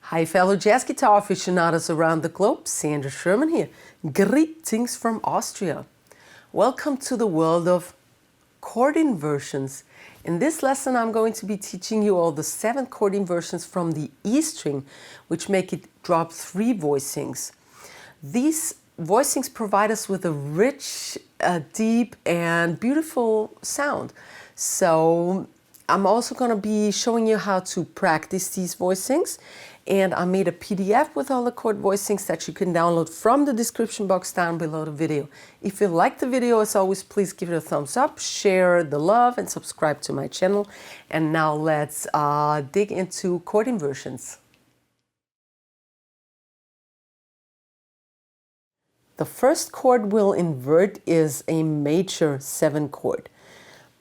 Hi fellow jazz guitar aficionados around the globe, Sandra Sherman here. Greetings from Austria. Welcome to the world of chord inversions. In this lesson I'm going to be teaching you all the 7 chord inversions from the E string, which make it drop 3 voicings. These voicings provide us with a rich, deep and beautiful sound. So I'm also going to be showing you how to practice these voicings, and I made a PDF with all the chord voicings that you can download from the description box down below the video. If you like the video, as always, please give it a thumbs up, share the love and subscribe to my channel. And now let's dig into chord inversions. The first chord we'll invert is a major 7 chord.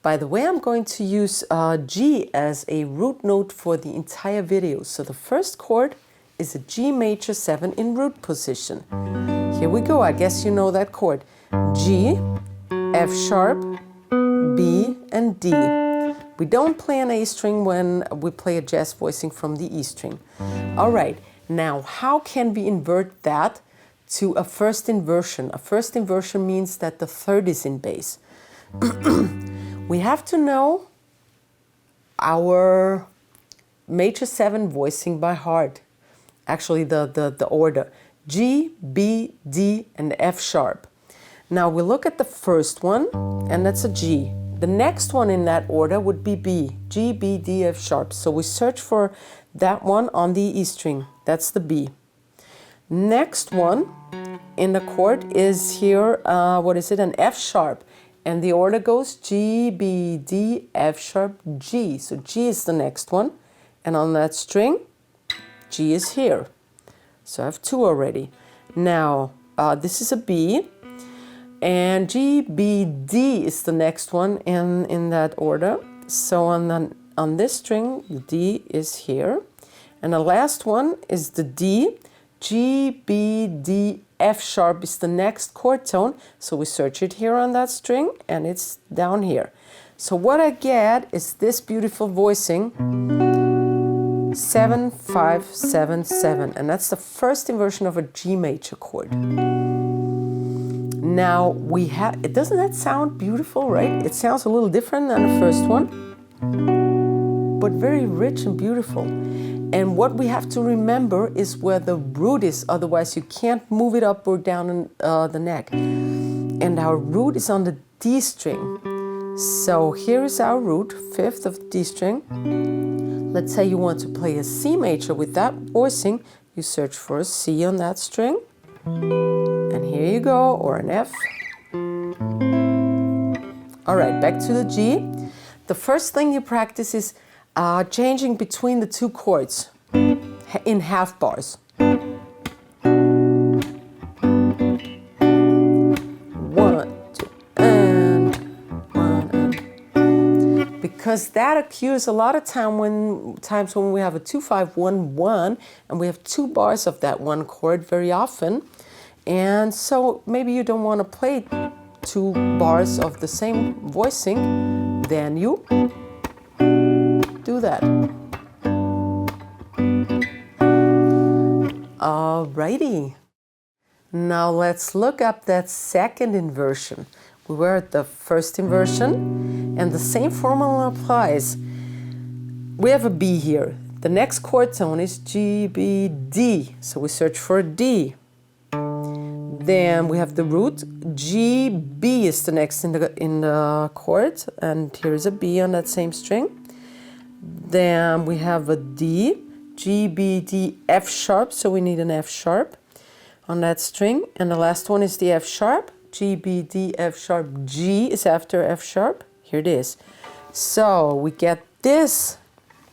By the way, I'm going to use G as a root note for the entire video. So the first chord is a G major 7 in root position. Here we go, I guess you know that chord. G, F sharp, B, and D. We don't play an A string when we play a jazz voicing from the E string. All right, now how can we invert that to a first inversion? A first inversion means that the third is in bass. We have to know our major 7 voicing by heart. Actually, the order. G, B, D, and F sharp. Now we look at the first one, and that's a G. The next one in that order would be B. G, B, D, F sharp. So we search for that one on the E string. That's the B. Next one in the chord is here, what is it? An F sharp. And the order goes G, B, D, F sharp, G. So G is the next one. And on that string, G is here. So I have 2 already. Now, this is a B. And G, B, D is the next one in that order. So on this string, the D is here. And the last one is the D. G, B, D, F sharp is the next chord tone, so we search it here on that string, and it's down here. So what I get is this beautiful voicing, 7, 5, 7, 7, and that's the first inversion of a G major chord. Now we have, doesn't that sound beautiful, right? It sounds a little different than the first one, but very rich and beautiful. And what we have to remember is where the root is, otherwise you can't move it up or down in the neck. And our root is on the D string. So here is our root, 5th of D string. Let's say you want to play a C major with that voicing. You search for a C on that string. And here you go, or an F. All right, back to the G. The first thing you practice is changing between the 2 chords in half bars. 1, 2, and 1, and. Because that occurs a lot of times when we have a 2, 5, 1, 1, and we have 2 bars of that one chord very often. And so maybe you don't want to play 2 bars of the same voicing, then you do that. Alrighty. Now let's look up that second inversion. We were at the first inversion, and the same formula applies. We have a B here. The next chord tone is G, B, D. So we search for a D. Then we have the root. G, B is the next in the chord, and here is a B on that same string. Then we have a D, G, B, D, F sharp, so we need an F sharp on that string. And the last one is the F sharp, G, B, D, F sharp, G is after F sharp. Here it is. So we get this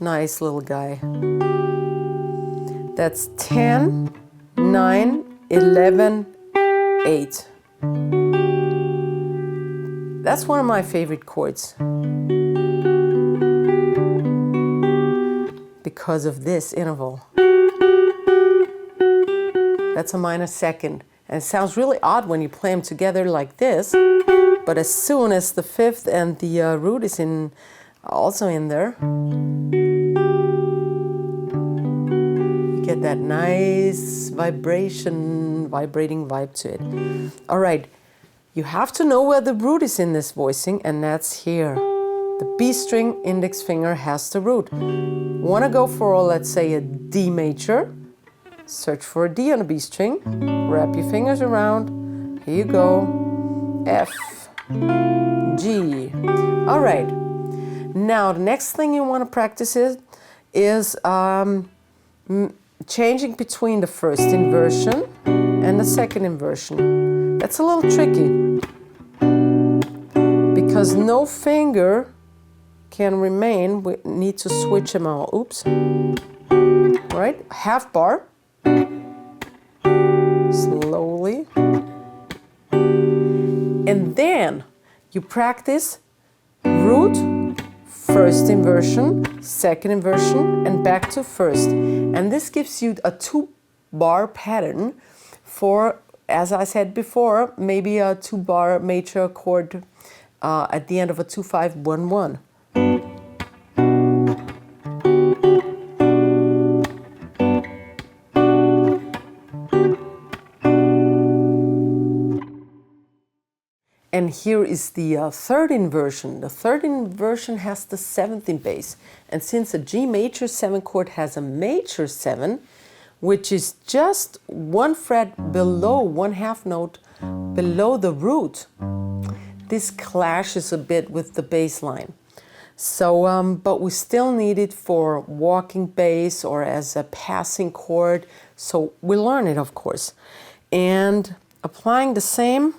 nice little guy. That's 10, 9, 11, 8. That's one of my favorite chords. Because of this interval. That's a minor second. And it sounds really odd when you play them together like this. But as soon as the fifth and the root is also in there, you get that nice vibrating vibe to it. All right, you have to know where the root is in this voicing, and that's here. The B string index finger has the root. Want to go for, let's say, a D major. Search for a D on a B string. Wrap your fingers around. Here you go. F, G. All right. Now, the next thing you want to practice is changing between the first inversion and the second inversion. That's a little tricky because no finger can remain. We need to switch them all. Oops. All right, half bar. Slowly. And then you practice root, first inversion, second inversion, and back to first. And this gives you a 2-bar pattern for, as I said before, maybe a 2-bar major chord at the end of a 2-5-1-1. And here is the third inversion. The third inversion has the 7th in bass. And since a G major 7 chord has a major 7, which is just 1 fret below, 1/2 note below the root, this clashes a bit with the bass line. So, but we still need it for walking bass or as a passing chord. So we learn it, of course. And applying the same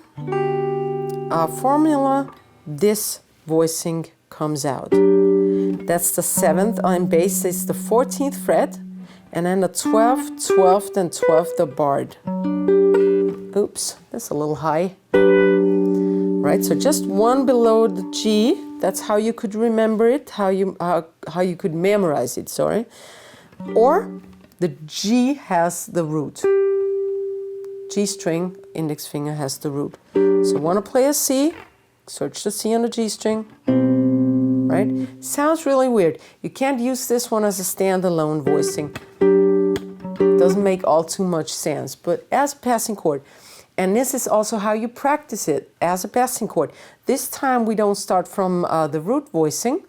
formula, this voicing comes out. That's the 7th on bass, is the 14th fret, and then the 12th, 12th, and 12th are barred. Oops, that's a little high. Right, so just one below the G. That's how you could remember it, how you could memorize it, sorry. Or the G has the root. G string, index finger has the root. So want to play a C, search the C on the G string, right? Sounds really weird. You can't use this one as a standalone voicing. Doesn't make all too much sense, but as a passing chord. And this is also how you practice it as a passing chord. This time we don't start from the root voicing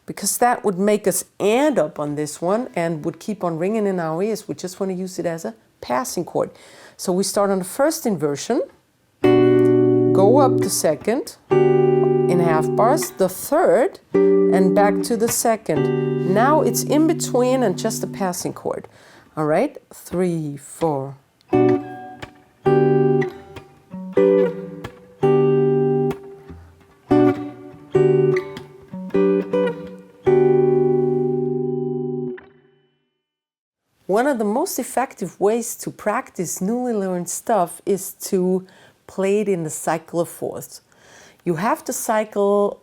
because that would make us end up on this one and would keep on ringing in our ears. We just want to use it as a passing chord. So we start on the first inversion, go up the second in half bars, the third, and back to the second. Now it's in between and just a passing chord. All right, 3, 4. One of the most effective ways to practice newly learned stuff is to play it in the cycle of fourths. You have to cycle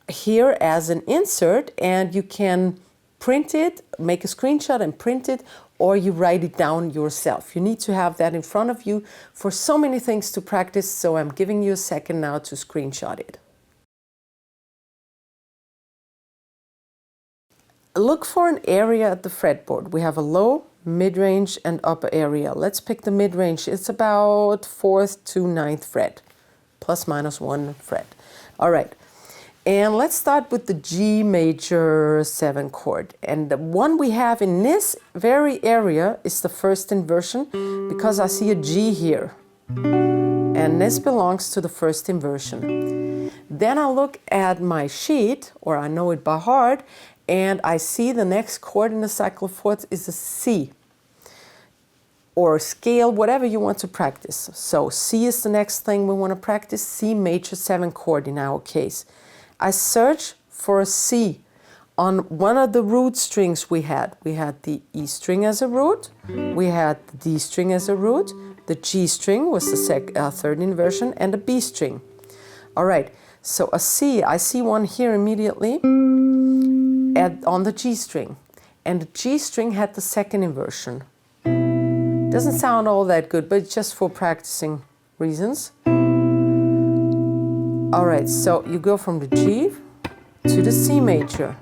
here as an insert, and you can print it, make a screenshot and print it, or you write it down yourself. You need to have that in front of you for so many things to practice, so I'm giving you a second now to screenshot it. Look for an area at the fretboard. We have a low, mid-range, and upper area. Let's pick the mid-range. It's about 4th to 9th fret, plus minus 1 fret. All right, and let's start with the G major 7 chord. And the one we have in this very area is the first inversion, because I see a G here. And this belongs to the first inversion. Then I look at my sheet, or I know it by heart, and I see the next chord in the cycle of fourths is a C, or scale, whatever you want to practice. So C is the next thing we want to practice, C major 7 chord in our case. I search for a C on one of the root strings we had. We had the E string as a root, we had the D string as a root, the G string was the third inversion, and the B string. All right, so a C, I see one here immediately on the G string, and the G string had the second inversion. Doesn't sound all that good, but just for practicing reasons. All right, so you go from the G to the C major.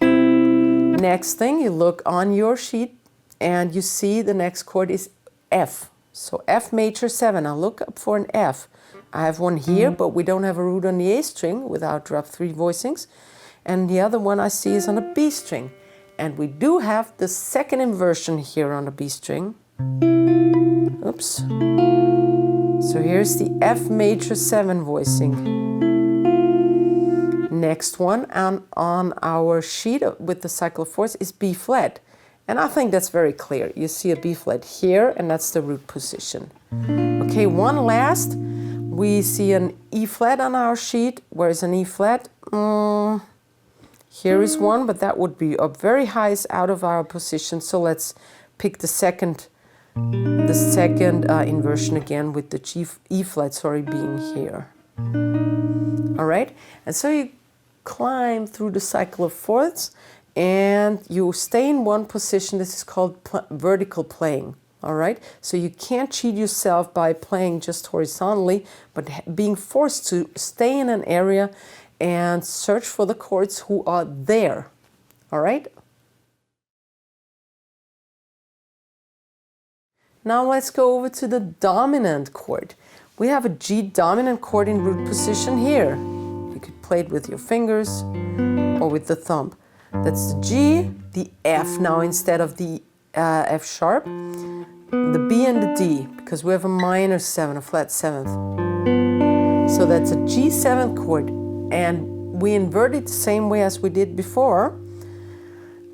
Next thing, you look on your sheet and you see the next chord is F. So F major 7. I'll look up for an F. I have one here, but we don't have a root on the A string without drop 3 voicings. And the other one I see is on a B string. And we do have the second inversion here on the B string. Oops. So here's the F major 7 voicing. Next one on our sheet with the cycle of fourths is B flat. And I think that's very clear. You see a B flat here, and that's the root position. Okay, one last. We see an E flat on our sheet. Where is an E flat? Here is one, but that would be up very high, is out of our position. So let's pick the second inversion again with the E flat, being here. All right, and so you climb through the cycle of fourths and you stay in one position. This is called vertical playing. All right, so you can't cheat yourself by playing just horizontally, but being forced to stay in an area and search for the chords who are there. All right. Now let's go over to the dominant chord. We have a G dominant chord in root position here. You could play it with your fingers or with the thumb. That's the G, the F now instead of the F sharp, the B and the D, because we have a minor 7, a flat 7th. So that's a G 7th chord, and we invert it the same way as we did before.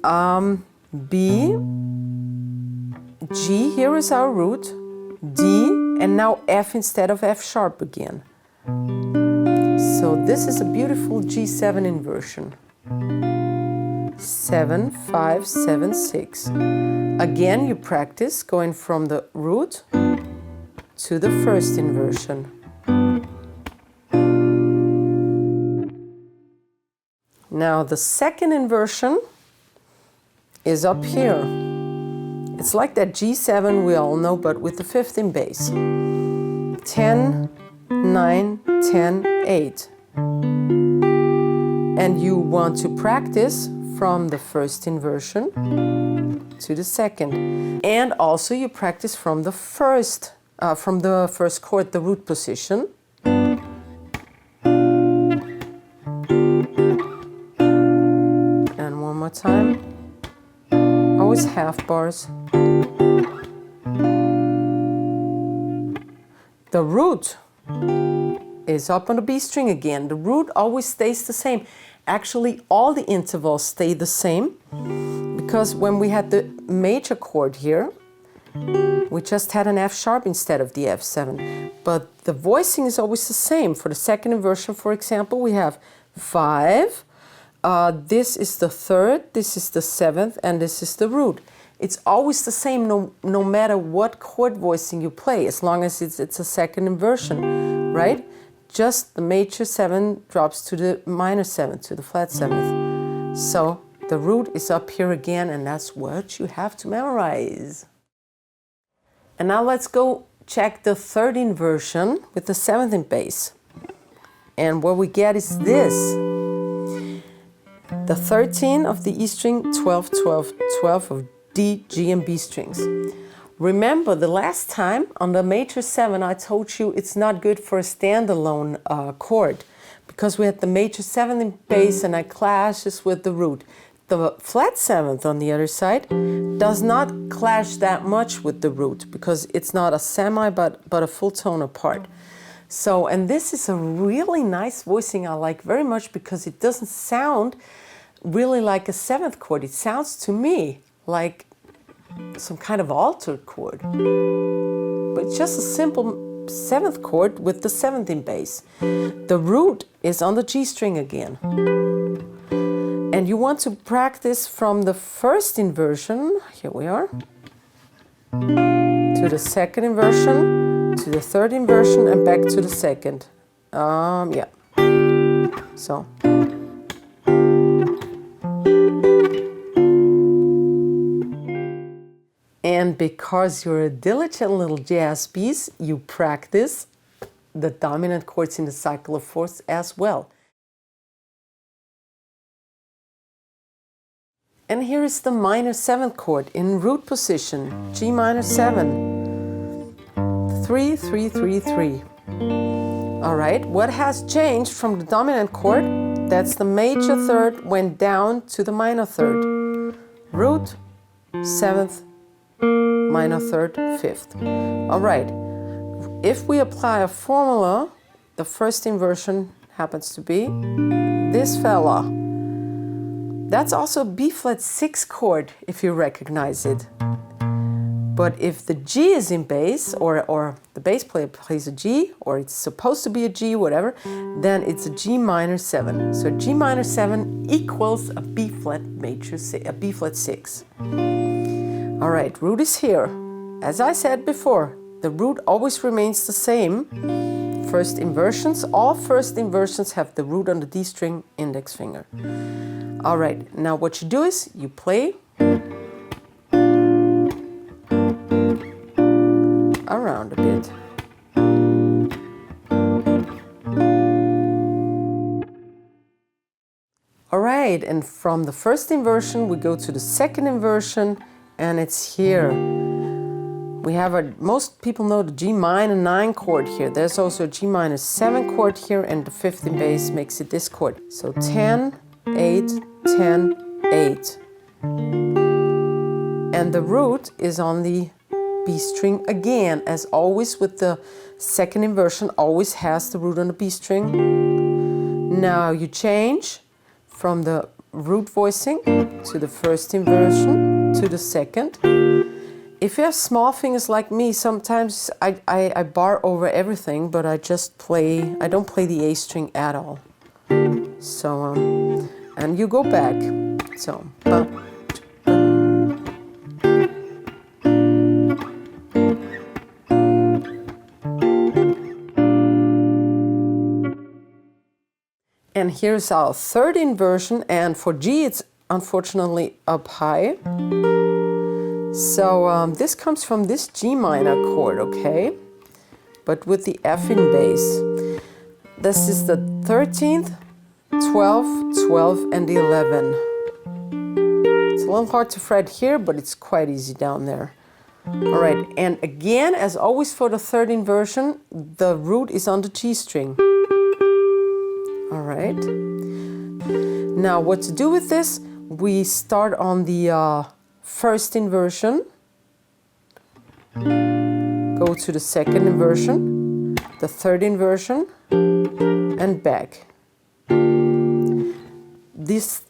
B, G, here is our root, D, and now F instead of F sharp again. So this is a beautiful G7 inversion. 7, 5, 7, 6. Again, you practice going from the root to the first inversion. Now the second inversion is up here. It's like that G7 we all know, but with the 5th in bass. 10, 9, 10, 8. And you want to practice from the first inversion to the second. And also you practice from the first chord, the root position. And one more time. Always half bars. The root is up on the B string again. The root always stays the same. Actually, all the intervals stay the same, because when we had the major chord here, we just had an F sharp instead of the F7. But the voicing is always the same. For the second inversion, for example, we have 5. This is the 3rd, this is the 7th, and this is the root. It's always the same no matter what chord voicing you play, as long as it's a second inversion, right? Just the major 7 drops to the minor 7, to the flat 7th. So the root is up here again, and that's what you have to memorize. And now let's go check the third inversion with the 7th in bass. And what we get is this. The 13 of the E string, 12, 12, 12 of D, G, and B strings. Remember, the last time on the major 7, I told you it's not good for a standalone chord, because we had the major 7 in bass and it clashes with the root. The flat 7th on the other side does not clash that much with the root, because it's not a semi but a full tone apart. So, and this is a really nice voicing I like very much, because it doesn't sound really like a 7th chord. It sounds to me like some kind of altered chord. But it's just a simple 7th chord with the 7th in bass. The root is on the G string again. And you want to practice from the first inversion, here we are, to the second inversion, to the third inversion, and back to the second. Yeah. So. And because you're a diligent little jazz piece, you practice the dominant chords in the cycle of fourths as well. And here is the minor 7th chord in root position, G minor 7, 3, 3, 3, 3. All right, what has changed from the dominant chord? That's the major third went down to the minor third. Root, 7th, minor third, 5th. All right, if we apply a formula, the first inversion happens to be this fella. That's also a B flat 6 chord, if you recognize it. But if the G is in bass, or the bass player plays a G, or it's supposed to be a G, whatever, then it's a G minor 7. So G minor 7 equals a B flat major, a B flat 6. All right, root is here. As I said before, the root always remains the same. First inversions, all first inversions have the root on the D string, index finger. All right, now what you do is you play around a bit. All right, and from the first inversion we go to the second inversion, and it's here. We have most people know the G minor 9 chord here. There's also a G minor 7 chord here, and the 5th in bass makes it this chord. So 10, 8, 10, 8. And the root is on the B string again, as always with the second inversion, always has the root on the B string. Now you change from the root voicing to the first inversion to the second. If you have small fingers like me, sometimes I bar over everything, but I don't play the A string at all. So, and you go back. So, and here's our third inversion, and for G it's unfortunately up high. So this comes from this G minor chord, okay? But with the F in bass. This is the 13th, 12, 12, and 11. It's a little hard to fret here, but it's quite easy down there. All right, and again, as always for the third inversion, the root is on the G string. All right. Now what to do with this? We start on the first inversion, go to the second inversion, the third inversion, and back. This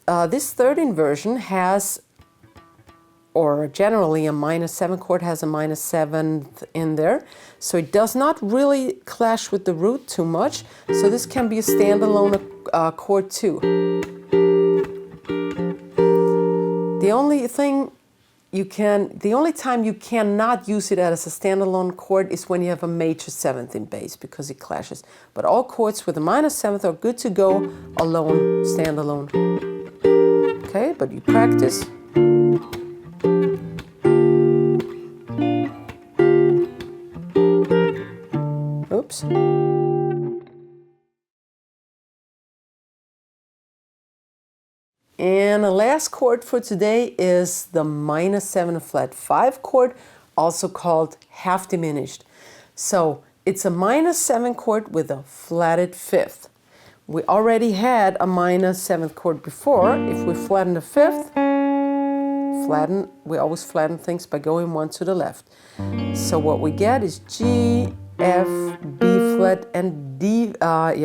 third inversion has, or generally a minor 7 chord has a minor 7th in there, so it does not really clash with the root too much, so this can be a standalone chord too. The only time you cannot use it as a standalone chord is when you have a major 7th in bass, because it clashes. But all chords with a minor 7th are good to go alone, standalone. Okay, but you practice. Oops. And the last chord for today is the minor 7 flat 5 chord, also called half diminished. So it's a minor 7 chord with a flatted 5th. We already had a minor 7th chord before. If we flatten the 5th, we always flatten things by going one to the left. So what we get is G, F, B flat, and D flat.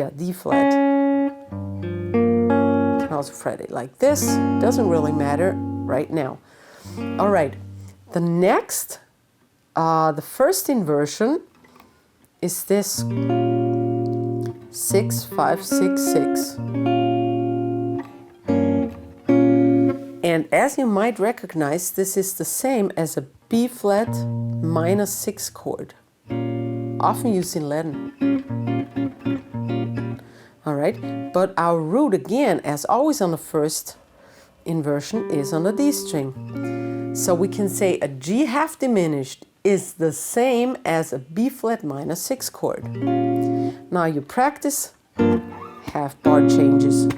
You can also fret it like this. Doesn't really matter right now. All right, the next, the first inversion is this 6, 5, 6, 6. And as you might recognize, this is the same as a B flat minor 6 chord, often used in Latin. All right, but our root again, as always on the first inversion, is on the D string. So we can say a G half diminished is the same as a B flat minor 6 chord. Now you practice half bar changes.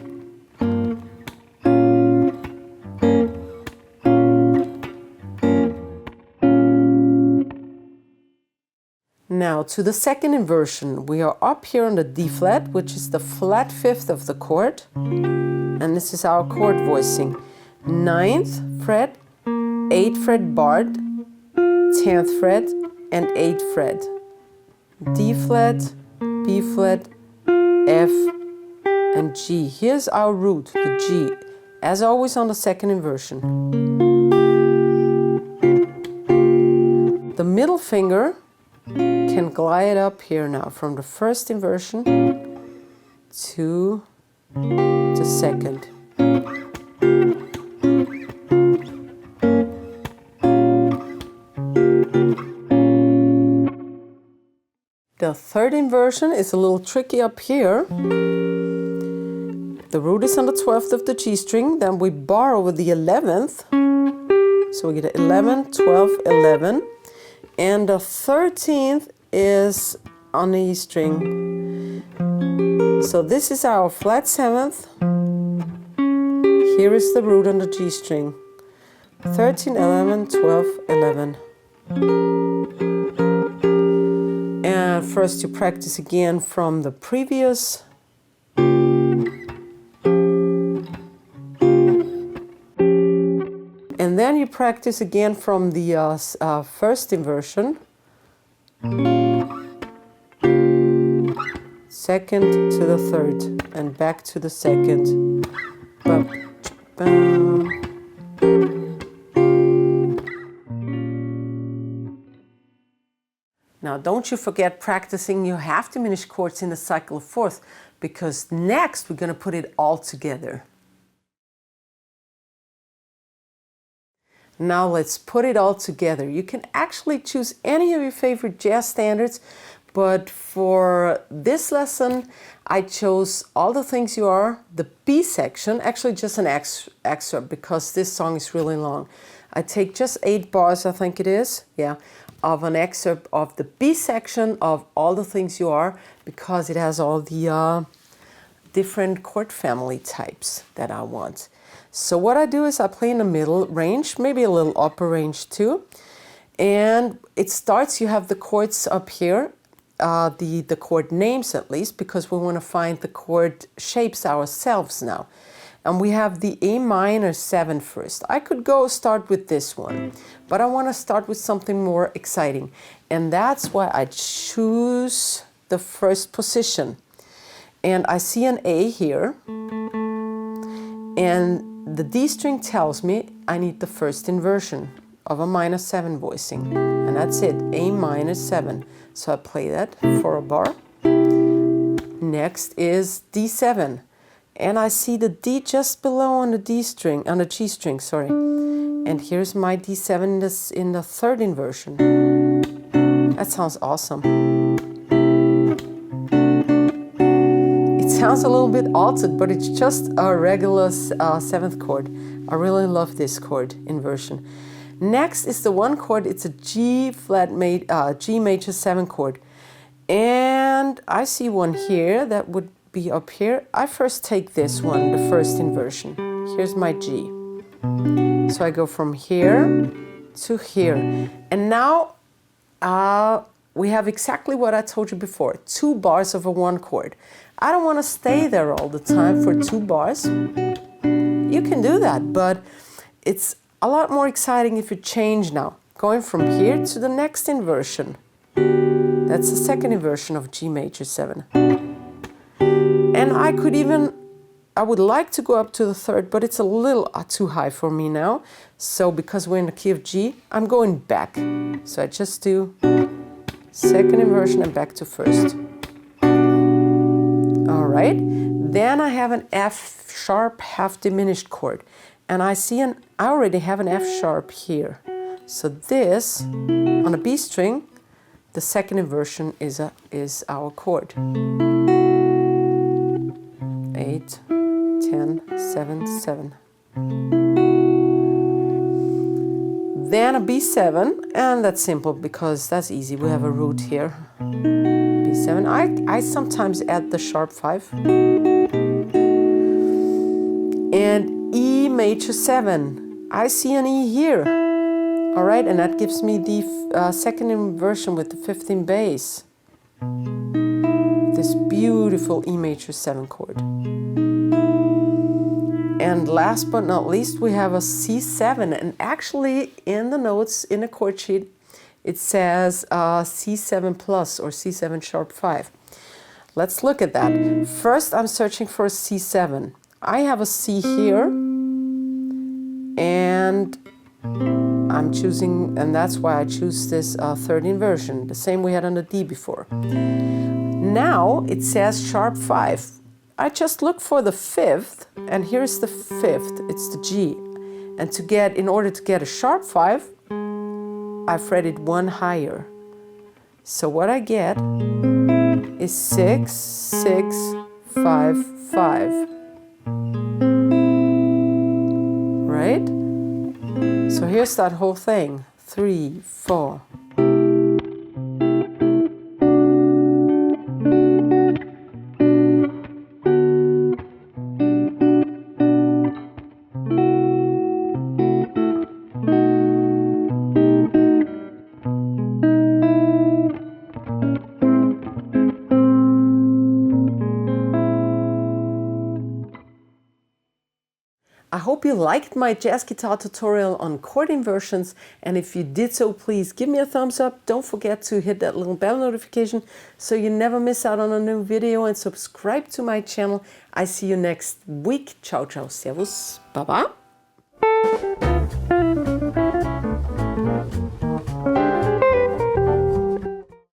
Now to the second inversion. We are up here on the D flat, which is the flat fifth of the chord. And this is our chord voicing. 9th fret, 8th fret barred, 10th fret, and 8th fret. D flat, B flat, F, and G. Here's our root, the G, as always on the second inversion. The middle finger can glide up here now from the first inversion to the second. The third inversion is a little tricky up here. The root is on the 12th of the G string, then we bar over the 11th. So we get 11, 12, 11. And the 13th is on the E string. So this is our flat 7th. Here is the root on the G string. 13, 11, 12, 11. And first you practice again from the previous. And then you practice again from the first inversion. Second to the third, and back to the second. Bum, bum. Now don't you forget practicing your half diminished chords in the cycle of fourths, because next we're going to put it all together. Now let's put it all together. You can actually choose any of your favorite jazz standards, but for this lesson I chose All the Things You Are, the B section, actually just an excerpt because this song is really long. I take just 8 bars, I think it is, yeah, of an excerpt of the B section of All the Things You Are, because it has all the different chord family types that I want. So what I do is I play in the middle range, maybe a little upper range too. And it starts, you have the chords up here, the chord names at least, because we want to find the chord shapes ourselves now. And we have the A minor 7 first. I could start with this one, but I want to start with something more exciting. And that's why I choose the first position. And I see an A here. And the D string tells me I need the first inversion of a minor 7 voicing. And that's it, A minor 7. So I play that for a bar. Next is D7. And I see the D just below on the D string, on the G string, sorry. And here's my D7 in the third inversion. That sounds awesome. It sounds a little bit altered, but it's just a regular 7th chord. I really love this chord inversion. Next is the one chord, it's a G major 7 chord. And I see one here that would be up here. I first take this one, the first inversion. Here's my G. So I go from here to here. And now we have exactly what I told you before, 2 bars of a 1 chord. I don't want to stay there all the time for 2 bars. You can do that, but it's a lot more exciting if you change now, going from here to the next inversion. That's the second inversion of G major 7. And I would like to go up to the third, but it's a little too high for me now. So because we're in the key of G, I'm going back. So I just do second inversion and back to first. All right. Then I have an F sharp half diminished chord. And I already have an F sharp here. So this, on a B string, the second inversion is our chord. 8, 10, 7, 7. Then a B7, and that's simple because that's easy. We have a root here. B7. C7. I sometimes add the sharp 5. And E major 7. I see an E here. All right, and that gives me the second inversion with the 15 bass. This beautiful E major 7 chord. And last but not least, we have a C7. And actually, in the notes in the chord sheet, it says C7 plus or C7 sharp 5. Let's look at that. First, I'm searching for a C7. I have a C here, and I'm choosing, and that's why I choose this third inversion, the same we had on the D before. Now it says sharp 5. I just look for the 5th, and here's the 5th, it's the G. And in order to get a sharp 5, I fretted 1 higher. So what I get is 6, 6, 5, 5. Right? So here's that whole thing. 3, 4. I hope you liked my jazz guitar tutorial on chord inversions, and if you did so, please give me a thumbs up. Don't forget to hit that little bell notification so you never miss out on a new video, and subscribe to my channel. I see you next week. Ciao, ciao, servus, baba.